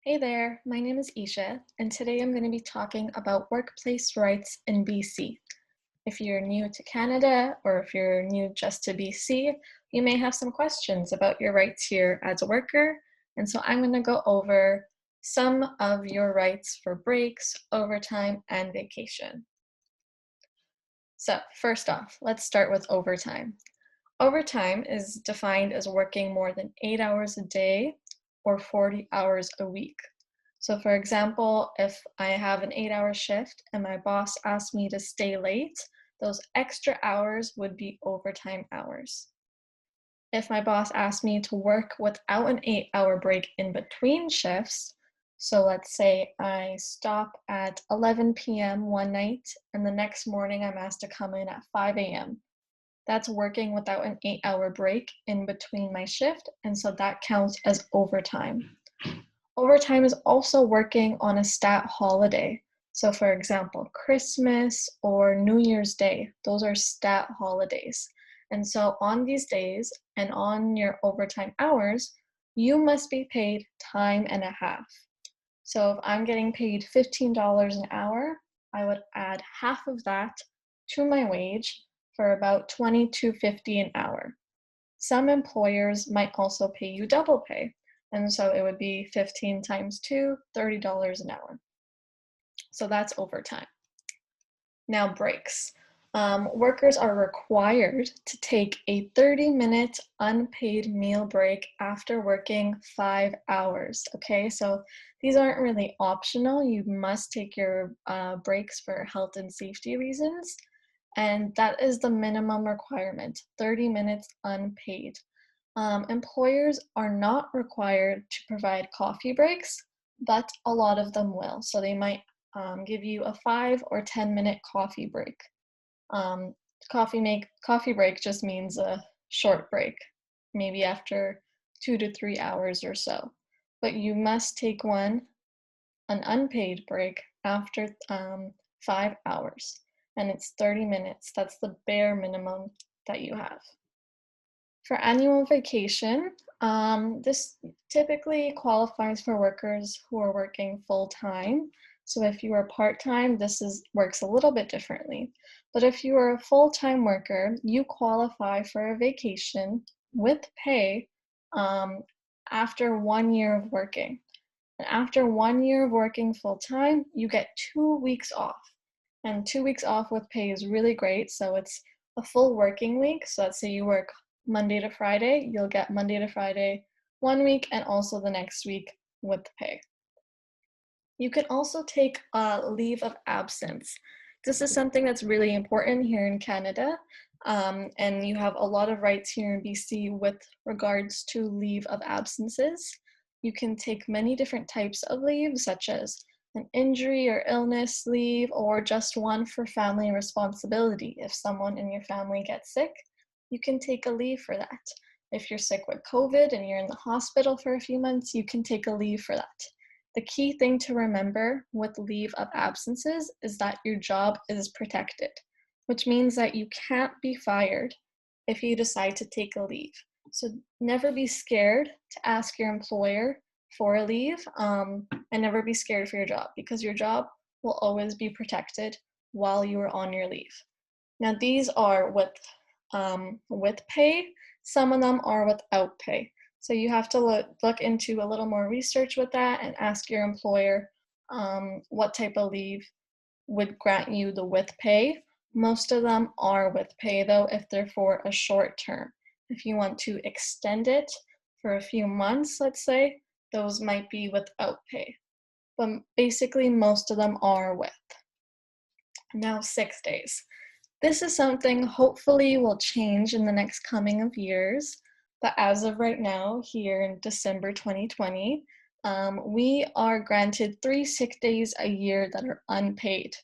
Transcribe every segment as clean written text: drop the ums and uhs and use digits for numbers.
Hey there, my name is Isha, and today I'm going to be talking about workplace rights in BC. If you're new to Canada or if you're new just to BC, you may have some questions about your rights here as a worker, and so I'm going to go over some of your rights for breaks, overtime, and vacation. So, first off, let's start with overtime. Overtime is defined as working more than 8 hours a day or 40 hours a week. So, for example, if I have an 8 hour shift and my boss asks me to stay late, those extra hours would be overtime hours. If my boss asks me to work without an 8 hour break in between shifts, so let's say I stop at 11 p.m. one night and the next morning I'm asked to come in at 5 a.m. That's working without an 8 hour break in between my shift, and so that counts as overtime. Overtime is also working on a stat holiday. So, for example, Christmas or New Year's Day, those are stat holidays. And so, on these days and on your overtime hours, you must be paid time and a half. So, if I'm getting paid $15 an hour, I would add half of that to my wage for about $22.50 an hour. Some employers might also pay you double pay, and so it would be 15 times 2, $30 an hour. So that's overtime. Now, breaks. Workers are required to take a 30-minute unpaid meal break after working 5 hours. Okay, so these aren't really optional. You must take your breaks for health and safety reasons. And that is the minimum requirement, 30 minutes unpaid. Employers are not required to provide coffee breaks, but a lot of them will. So they might give you a 5 or 10 minute coffee break. Um, coffee break just means a short break, maybe after 2 to 3 hours or so. But you must take an unpaid break after 5 hours, and it's 30 minutes. That's the bare minimum that you have. For annual vacation, this typically qualifies for workers who are working full-time. So if you are part-time, works a little bit differently. But if you are a full-time worker, you qualify for a vacation with pay after 1 year of working. And after 1 year of working full-time, you get 2 weeks off. And 2 weeks off with pay is really great. So it's a full working week. So let's say you work Monday to Friday, you'll get Monday to Friday 1 week and also the next week with pay. You can also take a leave of absence. This is something that's really important here in Canada, and you have a lot of rights here in BC with regards to leave of absences. You can take many different types of leave, such as an injury or illness leave, or just one for family responsibility. If someone in your family gets sick, you can take a leave for that. If you're sick with COVID and you're in the hospital for a few months, you can take a leave for that. The key thing to remember with leave of absences is that your job is protected, which means that you can't be fired if you decide to take a leave. So never be scared to ask your employer for a leave, and never be scared for your job, because your job will always be protected while you are on your leave. Now these are with pay. Some of them are without pay. So you have to look into a little more research with that and ask your employer what type of leave would grant you the with pay. Most of them are with pay though, if they're for a short term. If you want to extend it for a few months, let's say, those might be without pay. But basically most of them are with. Now 6 days. This is something hopefully will change in the next coming of years, but as of right now, here in December 2020, we are granted 3 sick days a year that are unpaid.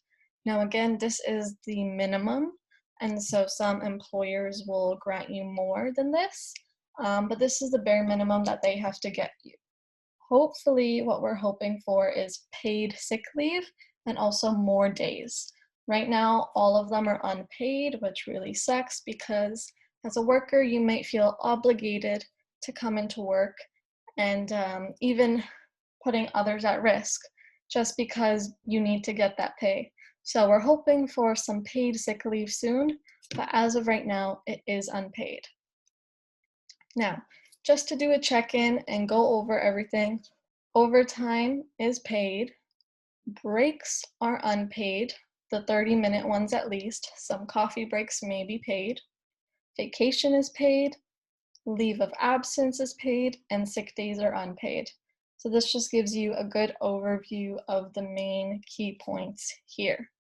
Now again, this is the minimum, and so some employers will grant you more than this, but this is the bare minimum that they have to get you. Hopefully, what we're hoping for is paid sick leave and also more days. Right now, all of them are unpaid, which really sucks because as a worker, you might feel obligated to come into work and even putting others at risk just because you need to get that pay. So we're hoping for some paid sick leave soon, but as of right now, it is unpaid. Now, just to do a check-in and go over everything, overtime is paid, breaks are unpaid, the 30-minute ones at least. Some coffee breaks may be paid. Vacation is paid, leave of absence is paid, and sick days are unpaid. So this just gives you a good overview of the main key points here.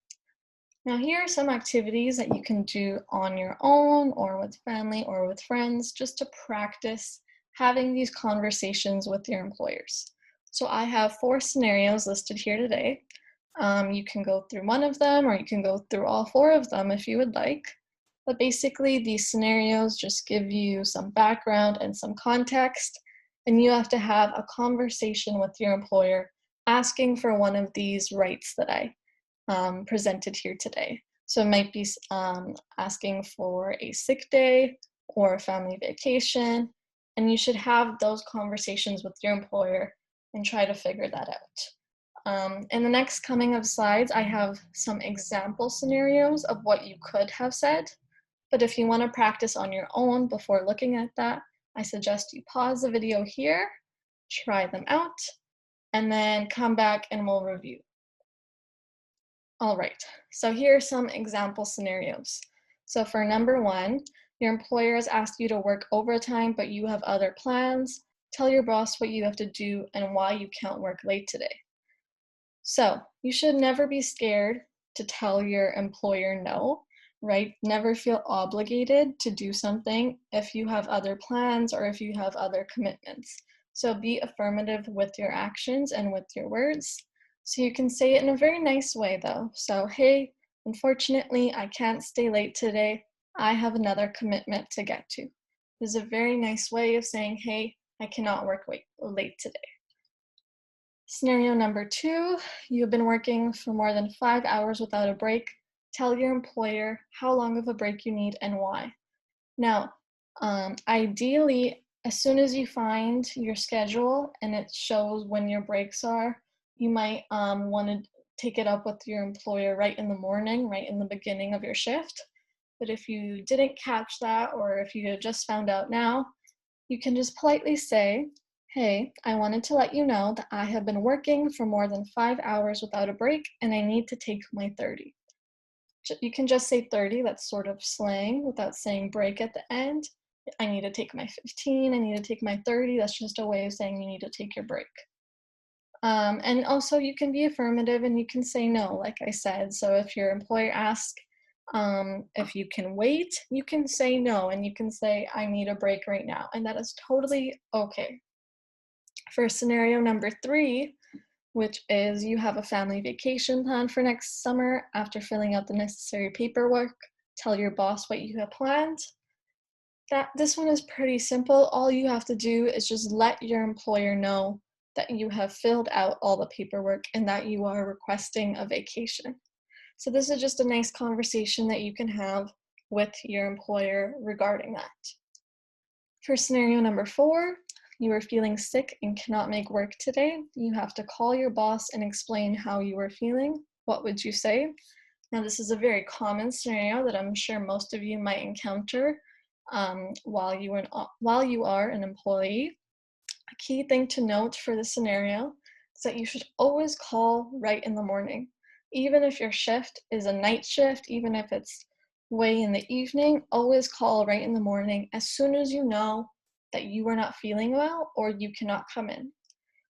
Now here are some activities that you can do on your own or with family or with friends just to practice having these conversations with your employers. So I have 4 scenarios listed here today. You can go through one of them or you can go through all 4 of them if you would like. But basically these scenarios just give you some background and some context, and you have to have a conversation with your employer asking for one of these rights that I presented here today. So it might be asking for a sick day or a family vacation, and you should have those conversations with your employer and try to figure that out. In the next coming of slides, I have some example scenarios of what you could have said, but if you want to practice on your own before looking at that, I suggest you pause the video here, try them out, and then come back and we'll review. All right, so here are some example scenarios. So for number 1, your employer has asked you to work overtime, but you have other plans. Tell your boss what you have to do and why you can't work late today. So you should never be scared to tell your employer no, right? Never feel obligated to do something if you have other plans or if you have other commitments. So be affirmative with your actions and with your words. So you can say it in a very nice way though. So, hey, unfortunately, I can't stay late today. I have another commitment to get to. This is a very nice way of saying, hey, I cannot work late today. Scenario number 2, you've been working for more than 5 hours without a break. Tell your employer how long of a break you need and why. Now, ideally, as soon as you find your schedule and it shows when your breaks are, you might want to take it up with your employer right in the morning, right in the beginning of your shift. But if you didn't catch that, or if you just found out now, you can just politely say, hey, I wanted to let you know that I have been working for more than 5 hours without a break and I need to take my 30. You can just say 30, that's sort of slang without saying break at the end. I need to take my 15, I need to take my 30, that's just a way of saying you need to take your break. And also you can be affirmative and you can say no, like I said. So if your employer asks if you can wait, you can say no and you can say, I need a break right now. And that is totally okay. For scenario number 3, which is you have a family vacation planned for next summer, after filling out the necessary paperwork, tell your boss what you have planned. This one is pretty simple. All you have to do is just let your employer know that you have filled out all the paperwork and that you are requesting a vacation. So this is just a nice conversation that you can have with your employer regarding that. For scenario number 4, you are feeling sick and cannot make work today. You have to call your boss and explain how you are feeling. What would you say? Now, this is a very common scenario that I'm sure most of you might encounter while you are an employee. A key thing to note for this scenario is that you should always call right in the morning. Even if your shift is a night shift, even if it's way in the evening, always call right in the morning as soon as you know that you are not feeling well or you cannot come in.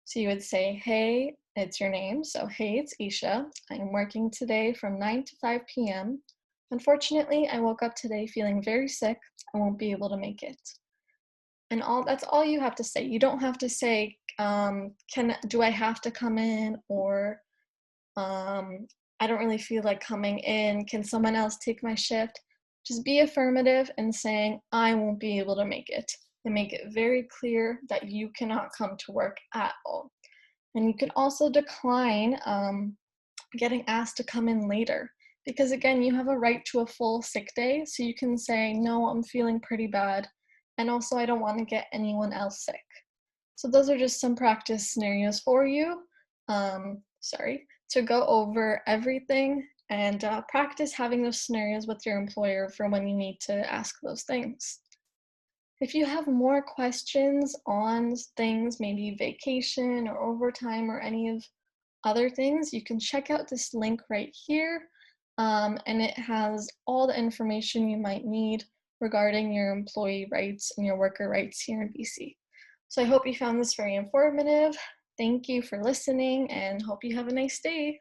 So you would say, hey, it's your name. So, hey, it's Isha. I'm working today from 9 to 5 p.m. Unfortunately, I woke up today feeling very sick. I won't be able to make it. And that's all you have to say. You don't have to say, do I have to come in? Or I don't really feel like coming in. Can someone else take my shift? Just be affirmative and saying, I won't be able to make it. And make it very clear that you cannot come to work at all. And you can also decline getting asked to come in later. Because again, you have a right to a full sick day. So you can say, no, I'm feeling pretty bad. And also, I don't want to get anyone else sick. So those are just some practice scenarios for you. To go over everything and practice having those scenarios with your employer for when you need to ask those things. If you have more questions on things, maybe vacation or overtime or any of other things, you can check out this link right here. And it has all the information you might need regarding your employee rights and your worker rights here in BC. So I hope you found this very informative. Thank you for listening and hope you have a nice day.